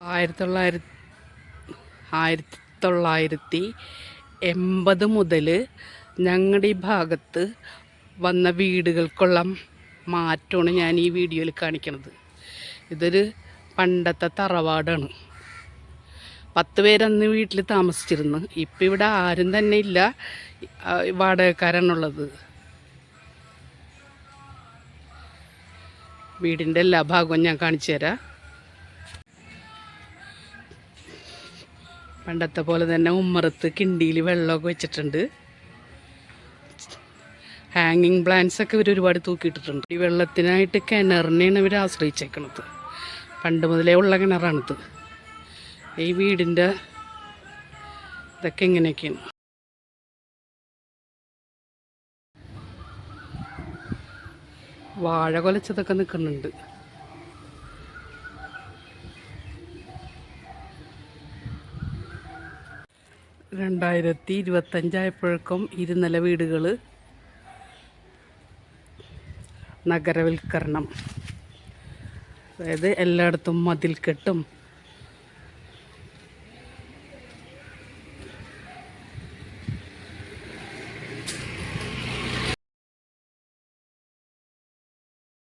1980 മുതൽ ഞങ്ങളുടെ ഈ ഭാഗത്ത് വന്ന വീടുകൾക്കുള്ള മാറ്റമാണ് ഞാൻ ഈ വീഡിയോയിൽ കാണിക്കുന്നത്. ഇതൊരു പണ്ടത്തെ തറവാടാണ്. 10 പേരന്ന് വീട്ടിൽ താമസിച്ചിരുന്നു. ഇപ്പം ഇവിടെ ആരും തന്നെ ഇല്ല, വാടകക്കാരാണുള്ളത്. വീടിൻ്റെ എല്ലാ ഭാഗവും ഞാൻ കാണിച്ചു തരാം. പണ്ടത്തെ പോലെ തന്നെ ഉമ്മറത്ത് കിണ്ടിയിൽ വെള്ളമൊക്കെ വെച്ചിട്ടുണ്ട്. ഹാങ്ങിങ് പ്ലാന്റ്സ് ഒക്കെ ഇവർ ഒരുപാട് തൂക്കിയിട്ടിട്ടുണ്ട്. ഈ വെള്ളത്തിനായിട്ട് കിണറിനെയാണ് ഇവർ ആശ്രയിച്ചേക്കണത്. പണ്ട് മുതലേ ഉള്ള കിണറാണിത്. ഈ വീടിൻ്റെ ഇതൊക്കെ ഇങ്ങനെയൊക്കെയാണ്. വാഴ കൊലച്ചതൊക്കെ നിൽക്കുന്നുണ്ട്. രണ്ടായിരത്തി 25 ഇരുനില വീടുകൾ നഗരവൽക്കരണം, അതായത് എല്ലായിടത്തും മതിൽക്കെട്ടും